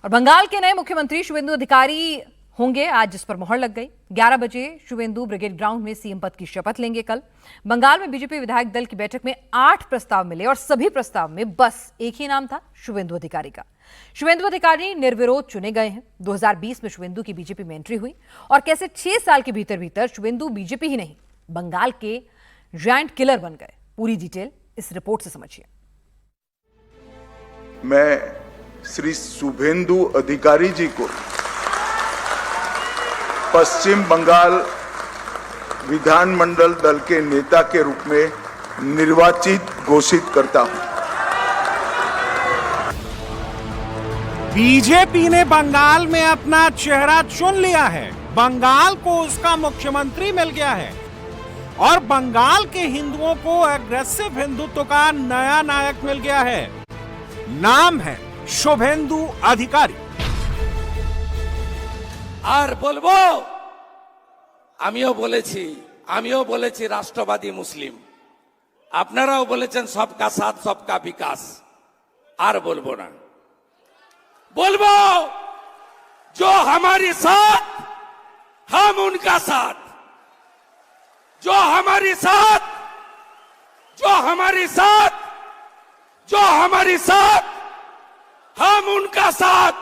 और बंगाल के नए मुख्यमंत्री शुभेंदु अधिकारी होंगे आज, जिस पर मोहर लग गई। 11 बजे शुभेंदु ब्रिगेड ग्राउंड में सीएम पद की शपथ लेंगे। कल बंगाल में बीजेपी विधायक दल की बैठक में 8 प्रस्ताव मिले और सभी प्रस्ताव में बस एक ही नाम था, शुभेंदु अधिकारी का। शुभेंदु अधिकारी निर्विरोध चुने गए हैं। 2020 में शुभेंदु की बीजेपी में एंट्री हुई और कैसे 6 साल के भीतर शुभेंदु बीजेपी ही नहीं, बंगाल के जायंट किलर बन गए। पूरी डिटेल इस रिपोर्ट से समझिए। मैं श्री शुभेंदु अधिकारी जी को पश्चिम बंगाल विधानमंडल दल के नेता के रूप में निर्वाचित घोषित करता हूं। बीजेपी ने बंगाल में अपना चेहरा चुन लिया है। बंगाल को उसका मुख्यमंत्री मिल गया है और बंगाल के हिंदुओं को एग्रेसिव हिंदुत्व का नया नायक मिल गया है। नाम है शुभेंदु अधिकारी। আর বলবো আমিও বলেছি রাষ্ট্রবাদী মুসলিম, আপনারাও বলেছেন সবকা সাথ সবকা বিকাশ। আর বলবো না, বলবো जो हमारी साथ हम उनका साथ, जो हमारी साथ हम उनका साथ,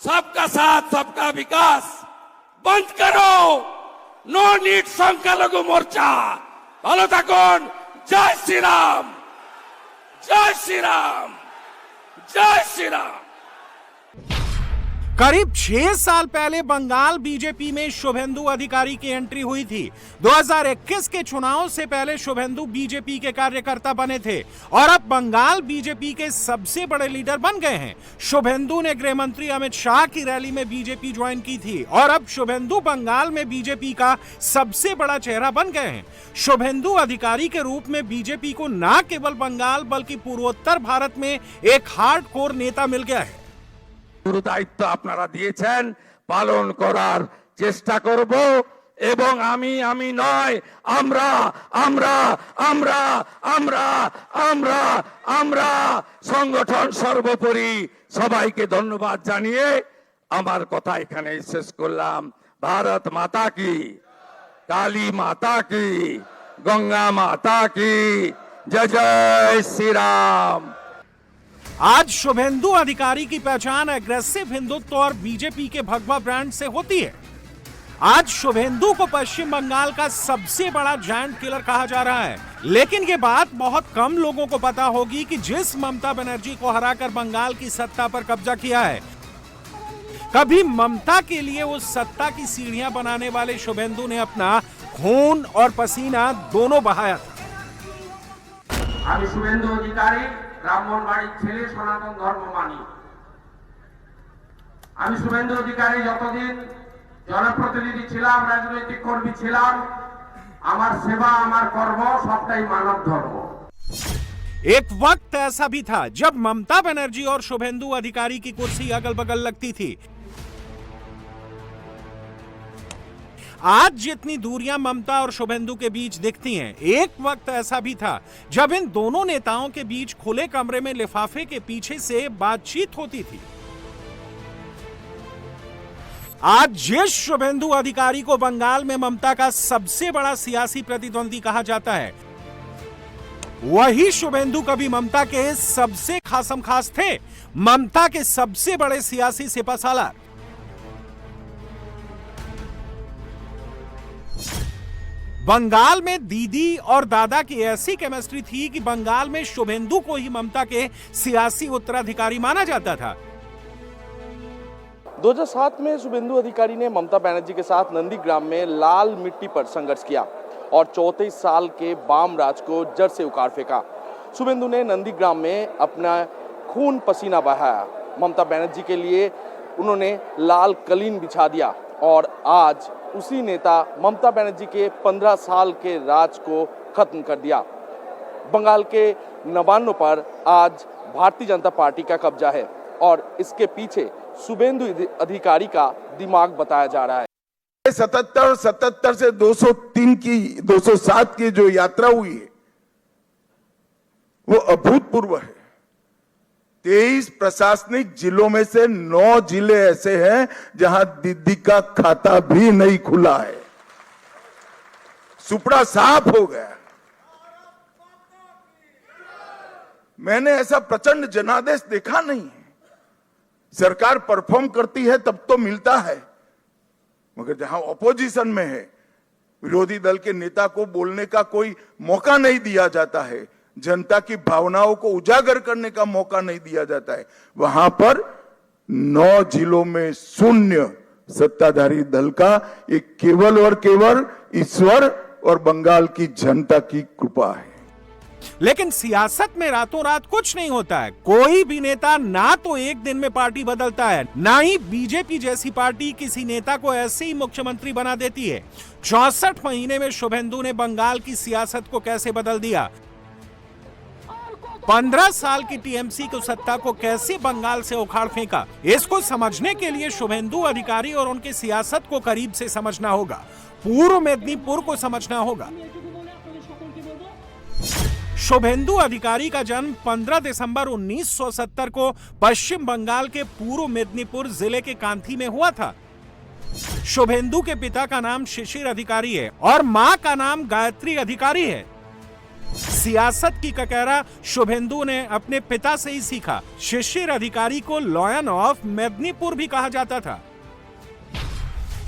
सबका साथ सबका विकास। बंद करो नो नीड संख्यालघु मोर्चा। ভালো থাকুন। जय श्री राम, जय श्री राम, जय श्री राम। करीब 6 साल पहले बंगाल बीजेपी में शुभेंदु अधिकारी की एंट्री हुई थी। 2021 के चुनाव से पहले शुभेंदु बीजेपी के कार्यकर्ता बने थे और अब बंगाल बीजेपी के सबसे बड़े लीडर बन गए हैं। शुभेंदु ने गृह मंत्री अमित शाह की रैली में बीजेपी ज्वाइन की थी और अब शुभेंदु बंगाल में बीजेपी का सबसे बड़ा चेहरा बन गए हैं। शुभेंदु अधिकारी के रूप में बीजेपी को न केवल बंगाल बल्कि पूर्वोत्तर भारत में एक हार्डकोर नेता मिल गया है। দায়িত্ব আপনারা দিয়েছেন, পালন করার চেষ্টা করব এবং আমি নয় আমরা আমরা আমরা আমরা আমরা আমরা সংগঠন সর্বোপরি সবাইকে ধন্যবাদ জানিয়ে আমার কথা এখানে শেষ করলাম। ভারত মাতা কি, কালী মাতা কি, গঙ্গা মাতা কি, जय जय श्री राम। आज शुभेंदु अधिकारी की पहचान एग्रेसिव हिंदुत्व और बीजेपी के भगवा ब्रांड से होती है। आज शुभेंदु को पश्चिम बंगाल का सबसे बड़ा जायंट किलर कहा जा रहा है, लेकिन ये बात बहुत कम लोगों को पता होगी कि जिस ममता बनर्जी को हराकर बंगाल की सत्ता पर कब्जा किया है, कभी ममता के लिए उस सत्ता की सीढ़ियां बनाने वाले शुभेंदु ने अपना खून और पसीना दोनों बहाया था। शुभेंदु अधिकारी ব্রাহ্মণবাড়ির ছেলে, সনাতন ধর্ম মানি। আমি শুভেন্দু অধিকারী যতদিন জনপ্রতিনিধি ছিলাম, রাজনৈতিক কর্মী ছিলাম, আমার সেবা আমার কর্ম সবটাই মানব ধর্ম। एक वक्त ऐसा भी था जब ममता बनर्जी और शुभेंदु अधिकारी की कुर्सी अगल बगल लगती थी। आज जितनी दूरियां ममता और शुभेंदु के बीच दिखती हैं, एक वक्त ऐसा भी था जब इन दोनों नेताओं के बीच खुले कमरे में लिफाफे के पीछे से बातचीत होती थी। आज जिस शुभेंदु अधिकारी को बंगाल में ममता का सबसे बड़ा सियासी प्रतिद्वंदी कहा जाता है, वही शुभेंदु कभी ममता के सबसे खासम खास थे, ममता के सबसे बड़े सियासी सिपहसालार। बंगाल में दीदी और दादा की ऐसी केमिस्ट्री थी कि बंगाल में शुभेंदु को ही ममता के सियासी उत्तराधिकारी माना जाता था। 2007 में शुभेंदु अधिकारी ने ममता बनर्जी के साथ नंदीग्राम में लाल मिट्टी पर संघर्ष किया और 34 साल के वाम राज को जड़ से उखाड़ फेंका। शुभेंदु ने नंदीग्राम में अपना खून पसीना बहाया। ममता बनर्जी के लिए उन्होंने लाल कलीन बिछा दिया और आज उसी नेता ममता बनर्जी के 15 साल के राज को खत्म कर दिया। बंगाल के नवान्नों पर आज भारतीय जनता पार्टी का कब्जा है और इसके पीछे शुभेंदु अधिकारी का दिमाग बताया जा रहा है। 77 से 207 की जो यात्रा हुई है वो अभूतपूर्व है। 23 प्रशासनिक जिलों में से 9 जिले ऐसे हैं जहां दीदी का खाता भी नहीं खुला है। सुपड़ा साफ हो गया। मैंने ऐसा प्रचंड जनादेश देखा नहीं है। सरकार परफॉर्म करती है तब तो मिलता है, मगर जहां ऑपोजिशन में है, विरोधी दल के नेता को बोलने का कोई मौका नहीं दिया जाता है, जनता की भावनाओं को उजागर करने का मौका नहीं दिया जाता है, वहां पर 9 जिलों में शून्य सत्ताधारी दल का एक केवल और केवल ईश्वर और बंगाल की जनता की कृपा है। लेकिन सियासत में रातों रात कुछ नहीं होता है। कोई भी नेता ना तो एक दिन में पार्टी बदलता है, ना ही बीजेपी जैसी पार्टी किसी नेता को ऐसे ही मुख्यमंत्री बना देती है। 64 महीने में शुभेंदु ने बंगाल की सियासत को कैसे बदल दिया, 15 साल की टीएमसी को सत्ता को कैसे बंगाल से उखाड़ फेंका, इसको समझने के लिए शुभेंदु अधिकारी और उनकी सियासत को करीब से समझना होगा। पूर्व मेदिनीपुर को समझना होगा। शुभेंदु अधिकारी का जन्म 15 दिसंबर 1970 को पश्चिम बंगाल के पूर्व मेदिनीपुर जिले के कांथी में हुआ था। शुभेंदु के पिता का नाम शिशिर अधिकारी है और मां का नाम गायत्री अधिकारी है। सियासत की ककैरा शुभेंदु ने अपने पिता से ही सीखा। शिशिर अधिकारी को लॉयन ऑफ मेदिनीपुर भी कहा जाता था।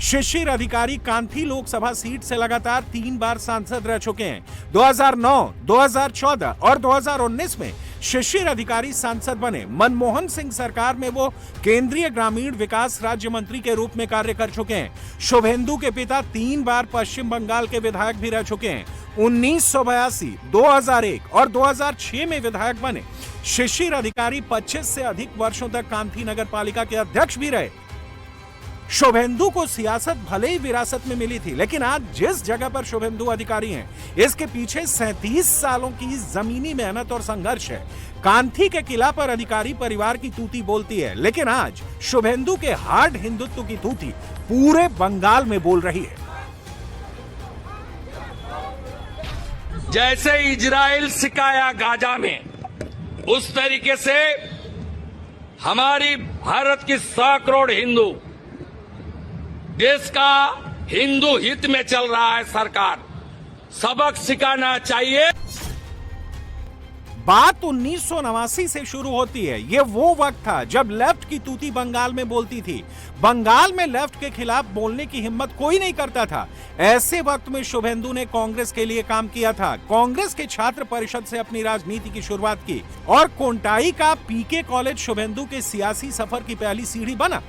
शिशिर अधिकारी कांथी लोकसभा सीट से लगातार 3 बार सांसद रह चुके हैं। 2009, 2014 और 2019 में शिशिर अधिकारी सांसद बने। मनमोहन सिंह सरकार में वो केंद्रीय ग्रामीण विकास राज्य मंत्री के रूप में कार्य कर चुके हैं। शुभेंदु के पिता 3 बार पश्चिम बंगाल के विधायक भी रह चुके हैं। 1982, 2001 और 2006 में विधायक बने। शिशिर अधिकारी 25 से अधिक वर्षों तक कांथी नगर पालिका के अध्यक्ष भी रहे। शुभेंदु को सियासत भले ही विरासत में मिली थी, लेकिन आज जिस जगह पर शुभेंदु अधिकारी हैं, इसके पीछे 37 सालों की जमीनी मेहनत और संघर्ष है। कांथी के किला पर अधिकारी परिवार की तूती बोलती है, लेकिन आज शुभेंदु के हार्ड हिंदुत्व की तूती पूरे बंगाल में बोल रही है। जैसे इजराइल सिकाया गाजा में, उस तरीके से हमारी भारत की 100 करोड़ हिंदू, देश का हिंदू हित में चल रहा है। सरकार सबक सिखाना चाहिए। बात 1989 से शुरू होती है। ये वो वक्त था जब लेफ्ट की तूती बंगाल में बोलती थी। बंगाल में लेफ्ट के खिलाफ बोलने की हिम्मत कोई नहीं करता था। ऐसे वक्त में शुभेंदु ने कांग्रेस के लिए काम किया था। कांग्रेस के छात्र परिषद से अपनी राजनीति की शुरुआत की और कोंटाई का पीके कॉलेज शुभेंदु के सियासी सफर की पहली सीढ़ी बना।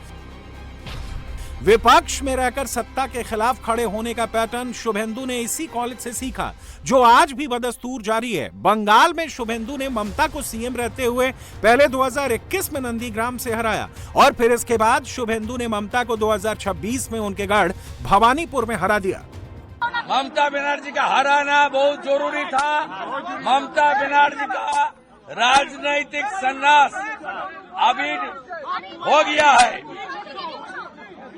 विपक्ष में रहकर सत्ता के खिलाफ खड़े होने का पैटर्न शुभेंदु ने इसी कॉलेज से सीखा, जो आज भी बदस्तूर जारी है। बंगाल में शुभेंदु ने ममता को सीएम रहते हुए पहले 2021 में नंदीग्राम से हराया और फिर इसके बाद शुभेंदु ने ममता को 2026 में उनके गढ़ भवानीपुर में हरा दिया। ममता बनर्जी का हराना बहुत जरूरी था। ममता बनर्जी का राजनीतिक संन्यास अभी हो गया है।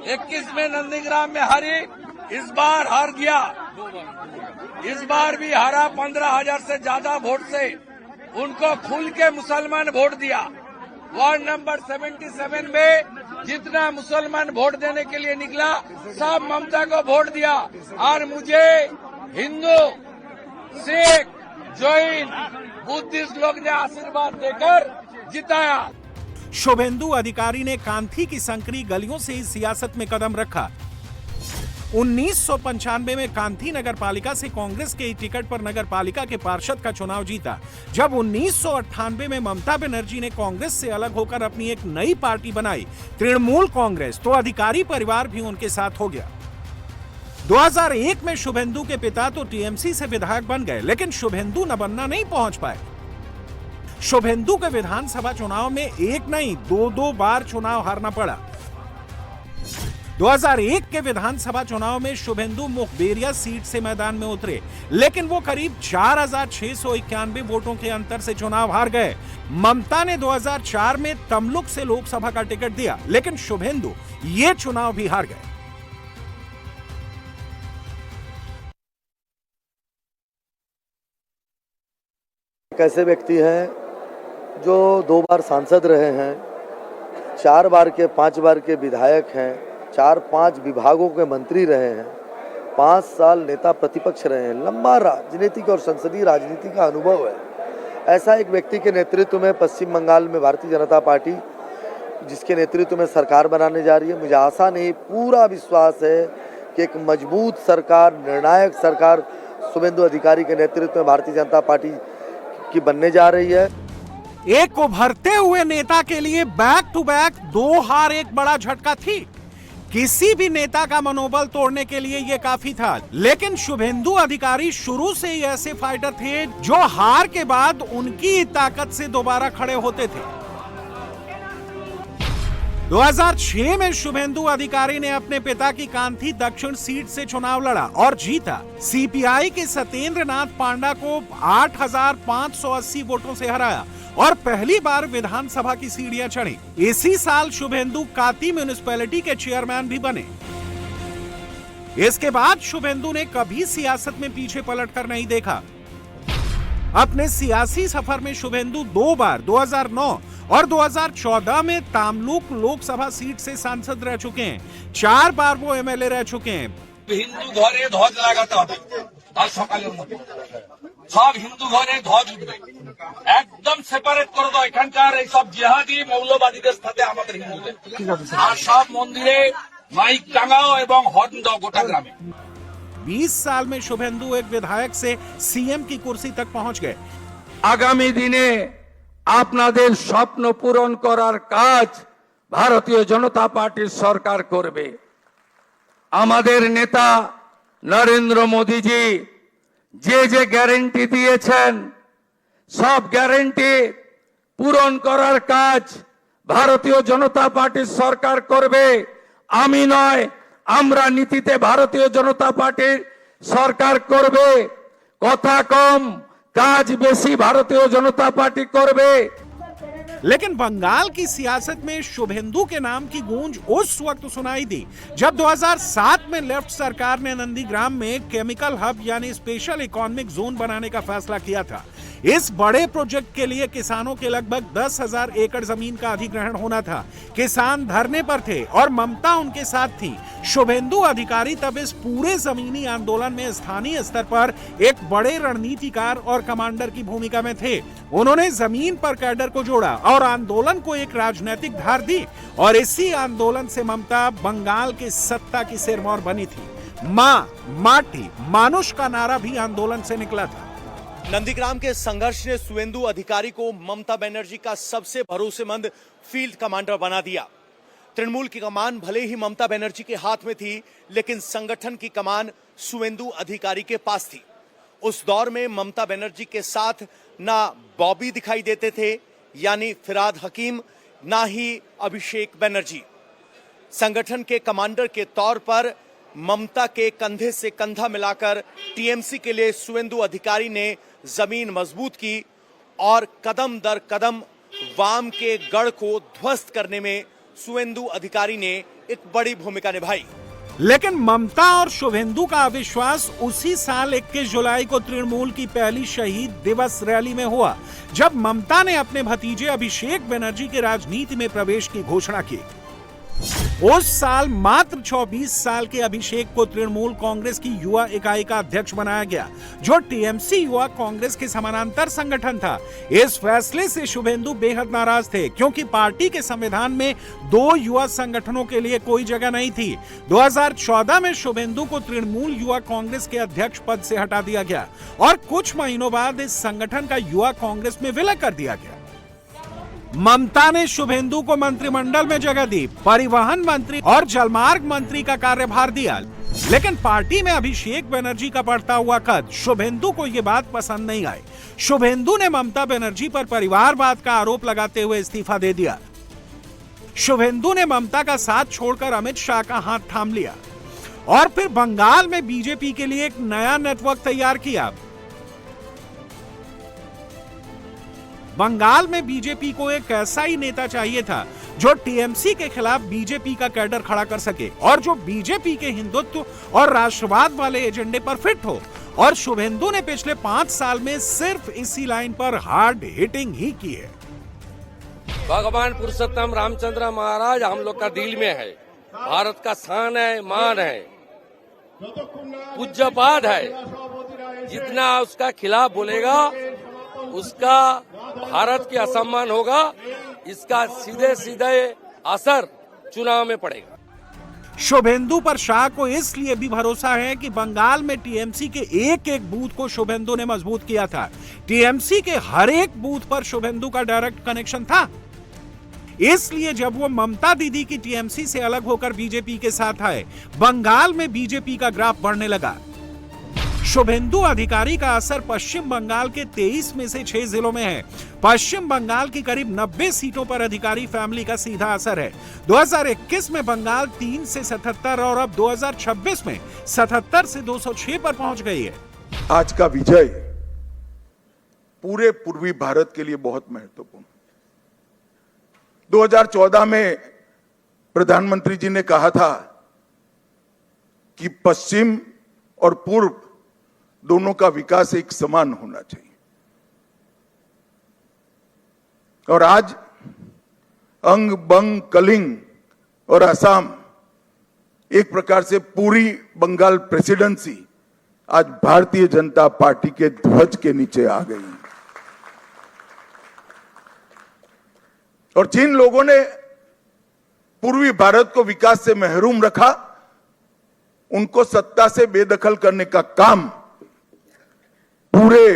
21 में नंदीग्राम में हारी, इस बार हार गया। इस बार भी हारा 15,000 से ज्यादा वोट से। उनको खुल के मुसलमान वोट दिया। वार्ड नंबर 77 में जितना मुसलमान वोट देने के लिए निकला, सब ममता को वोट दिया। और मुझे हिंदू, सिख, जैन, बुद्धिस्ट लोग ने आशीर्वाद देकर जिताया। शुभेंदु अधिकारी ने कांथी की संकरी गलियों से ही सियासत में कदम रखा। 1995 में कांथी नगर पालिका से कांग्रेस के टिकट पर नगर पालिका के पार्षद का चुनाव जीता। जब 1998 में ममता बनर्जी ने कांग्रेस से अलग होकर अपनी एक नई पार्टी बनाई, तृणमूल कांग्रेस, तो अधिकारी परिवार भी उनके साथ हो गया। 2001 में शुभेंदु के पिता तो टीएमसी से विधायक बन गए, लेकिन शुभेंदु नबन्ना नहीं पहुंच पाए। शुभेंदु के विधानसभा चुनाव में एक नहीं 2 बार चुनाव हारना पड़ा। 2001 के विधानसभा चुनाव में शुभेंदु मुखबेरिया सीट से मैदान में उतरे, लेकिन वो करीब 4,691 वोटों के अंतर से चुनाव हार गए। ममता ने 2004 में तमलुक से लोकसभा का टिकट दिया, लेकिन शुभेंदु ये चुनाव भी हार गए। कैसे व्यक्ति है जो 2 बार सांसद रहे हैं, 4 बार के 5 बार के विधायक हैं, 4-5 विभागों के मंत्री रहे हैं, 5 साल नेता प्रतिपक्ष रहे हैं, लंबा राजनीतिक और संसदीय राजनीति का अनुभव है। ऐसा एक व्यक्ति के नेतृत्व में पश्चिम बंगाल में भारतीय जनता पार्टी, जिसके नेतृत्व में सरकार बनाने जा रही है, मुझे आशा नहीं, पूरा विश्वास है कि एक मजबूत सरकार, निर्णायक सरकार शुभेंदु अधिकारी के नेतृत्व में भारतीय जनता पार्टी की बनने जा रही है। एक उभरते हुए नेता के लिए बैक टू बैक 2 हार एक बड़ा झटका थी। किसी भी नेता का मनोबल तोड़ने के लिए यह काफी था, लेकिन शुभेंदु अधिकारी शुरू से ही ऐसे फाइटर थे जो हार के बाद उनकी ताकत से दोबारा खड़े होते थे। 2006 में शुभेंदु अधिकारी ने अपने पिता की कांथी दक्षिण सीट से चुनाव लड़ा और जीता। सीपीआई के सत्येंद्र नाथ पांडा को 8,580 वोटों से हराया और पहली बार विधानसभा की सीढ़ियां चढ़ी। इसी साल शुभेंदु काती म्युनिसिपैलिटी के चेयरमैन भी बने। इसके बाद शुभेंदु ने कभी सियासत में पीछे पलटकर नहीं देखा। अपने सियासी सफर में शुभेंदु 2 बार 2009 और 2014 में तामलुक लोकसभा सीट से सांसद रह चुके हैं। 4 बार वो एमएलए रह चुके हैं। হিন্দু ঘরে ধ্বজ লাগাতে হবে আজ সকালের মধ্যে সব হিন্দু ঘরে ধ্বজ উঠবে একদম সেপারেট করে দাও এখানকার এই সব জিহাদি মৌলবাদীদের সাথে আমাদের হিন্দুদের আর সব মন্দিরে মাইক টাঙাও এবং হর্ন দাও গোটা গ্রামে। 20 साल में शुभेंदु एक विधायक से सीएम की कुर्सी तक पहुंच गए। আগামী দিনে আপনাদের স্বপ্ন পূরণ করার কাজ ভারতীয় জনতা পার্টির সরকার করবে। আমাদের নেতা নরেন্দ্র মোদীজি যে গ্যারান্টি দিয়েছেন সব গ্যারান্টি পূরণ করার কাজ ভারতীয় জনতা পার্টির সরকার করবে। আমি নয়, আমরা নীতিতে ভারতীয় জনতা পার্টির সরকার করবে। কথা কম কাজ বেশি ভারতীয় জনতা পার্টি করবে। लेकिन बंगाल की सियासत में शुभेंदु के नाम की गूंज उस वक्त सुनाई दी जब 2007 में लेफ्ट सरकार ने नंदीग्राम में केमिकल हब यानी स्पेशल इकोनॉमिक जोन बनाने का फैसला किया था। इस बड़े प्रोजेक्ट के लिए किसानों के लगभग 10,000 एकड़ जमीन का अधिग्रहण होना था। किसान धरने पर थे और ममता उनके साथ थी। शुभेंदु अधिकारी तब इस पूरे जमीनी आंदोलन में स्थानीय स्तर पर एक बड़े रणनीतिकार और कमांडर की भूमिका में थे। उन्होंने जमीन पर कैडर को जोड़ा और आंदोलन को एक राजनीतिक धार दी और इसी आंदोलन से ममता बंगाल के सत्ता की सिरमौर बनी थी। मां, माटी, मानुष का नारा भी आंदोलन से निकला था। नंदीग्राम के संघर्ष ने शुभेंदु अधिकारी को ममता बनर्जी का सबसे भरोसेमंद फील्ड कमांडर बना दिया। तृणमूल की कमान भले ही ममता बनर्जी के हाथ में थी, लेकिन संगठन की कमान शुभेंदु अधिकारी के पास थी। उस दौर में ममता बनर्जी के साथ ना बॉबी दिखाई देते थे यानी फिराद हकीम, ना ही अभिषेक बनर्जी। संगठन के कमांडर के तौर पर ममता के कंधे से कंधा मिलाकर टीएमसी के लिए शुभेंदु अधिकारी ने जमीन मजबूत की और कदम दर कदम वाम के गढ़ को ध्वस्त करने में शुभेंदु अधिकारी ने एक बड़ी भूमिका निभाई। लेकिन ममता और शुभेंदु का अविश्वास उसी साल 21 जुलाई को तृणमूल की पहली शहीद दिवस रैली में हुआ, जब ममता ने अपने भतीजे अभिषेक बनर्जी के राजनीति में प्रवेश की घोषणा की। उस साल मात्र 24 साल के अभिषेक को तृणमूल कांग्रेस की युवा इकाई का अध्यक्ष बनाया गया, जो टीएमसी युवा कांग्रेस के समानांतर संगठन था। इस फैसले से शुभेंदु बेहद नाराज थे, क्योंकि पार्टी के संविधान में 2 युवा संगठनों के लिए कोई जगह नहीं थी। 2014 में शुभेंदु को तृणमूल युवा कांग्रेस के अध्यक्ष पद से हटा दिया गया और कुछ महीनों बाद इस संगठन का युवा कांग्रेस में विलय कर दिया गया। ममता ने शुभेंदु को मंत्रिमंडल में जगह दी, परिवहन मंत्री और जलमार्ग मंत्री का कार्यभार दिया। लेकिन पार्टी में अभिषेक बनर्जी का बढ़ता हुआ कद शुभेंदु को यह बात पसंद नहीं आई। शुभेंदु ने ममता बनर्जी पर परिवारवाद का आरोप लगाते हुए इस्तीफा दे दिया। शुभेंदु ने ममता का साथ छोड़कर अमित शाह का हाथ थाम लिया और फिर बंगाल में बीजेपी के लिए एक नया नेटवर्क तैयार किया। बंगाल में बीजेपी को एक ऐसा ही नेता चाहिए था जो टीएमसी के खिलाफ बीजेपी का कैडर खड़ा कर सके और जो बीजेपी के हिंदुत्व और राष्ट्रवाद वाले एजेंडे पर फिट हो। और शुभेंदु ने पिछले 5 साल में सिर्फ इसी लाइन पर हार्ड हिटिंग ही की है। भगवान पुरुषोत्तम रामचंद्र महाराज हम लोग का दिल में है, भारत का शान है, मान है, पूज्यपाद है। जितना उसका खिलाफ बोलेगा उसका भारत के असम्मान होगा, इसका सीधे सीधे असर चुनाव में पड़ेगा। शुभेंदु पर शाह को इसलिए भी भरोसा है कि बंगाल में टीएमसी के एक एक बूथ को शुभेंदु ने मजबूत किया था। टीएमसी के हर एक बूथ पर शुभेंदु का डायरेक्ट कनेक्शन था। इसलिए जब वो ममता दीदी की टीएमसी से अलग होकर बीजेपी के साथ आए, बंगाल में बीजेपी का ग्राफ बढ़ने लगा। शुभेंदु अधिकारी का असर पश्चिम बंगाल के 23 में से 6 जिलों में है। पश्चिम बंगाल की करीब 90 सीटों पर अधिकारी फैमिली का सीधा असर है। 2021 में बंगाल 3 से 77 और अब 2026 में 77 से 206 पर पहुंच गई है। आज का विजय पूरे पूर्वी भारत के लिए बहुत महत्वपूर्ण। 2014 में प्रधानमंत्री जी ने कहा था कि पश्चिम और पूर्व दोनों का विकास एक समान होना चाहिए, और आज अंग बंग कलिंग और असम एक प्रकार से पूरी बंगाल प्रेसिडेंसी आज भारतीय जनता पार्टी के ध्वज के नीचे आ गई है। और जिन लोगों ने पूर्वी भारत को विकास से महरूम रखा, उनको सत्ता से बेदखल करने का काम पूरे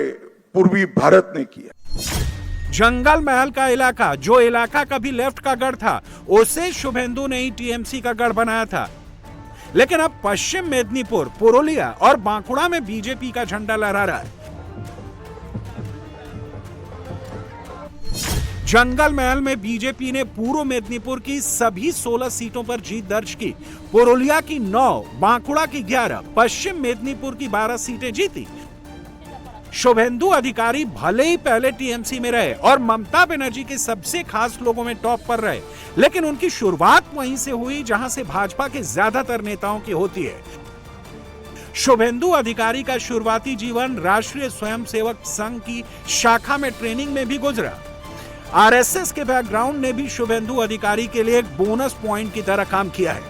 पूर्वी भारत ने किया। जंगल महल का इलाका, जो इलाका कभी लेफ्ट का गढ़ था, उसे शुभेंदु ने ही टीएमसी का गढ़ बनाया था। लेकिन अब पश्चिम मेदिनीपुर, पुरुलिया और बांकुड़ा में बीजेपी का झंडा लहरा रहा है। जंगल महल में बीजेपी ने पूर्व मेदिनीपुर की सभी 16 सीटों पर जीत दर्ज की। पुरुलिया की 9, बांकुड़ा की 11, पश्चिम मेदिनीपुर की 12 सीटें जीती। शुभेंदु अधिकारी भले ही पहले टीएमसी में रहे और ममता बनर्जी के सबसे खास लोगों में टॉप पर रहे, लेकिन उनकी शुरुआत वहीं से हुई जहां से भाजपा के ज्यादातर नेताओं की होती है। शुभेंदु अधिकारी का शुरुआती जीवन राष्ट्रीय स्वयंसेवक संघ की शाखा में ट्रेनिंग में भी गुजरा। आरएसएस के बैकग्राउंड ने भी शुभेंदु अधिकारी के लिए एक बोनस पॉइंट की तरह काम किया है।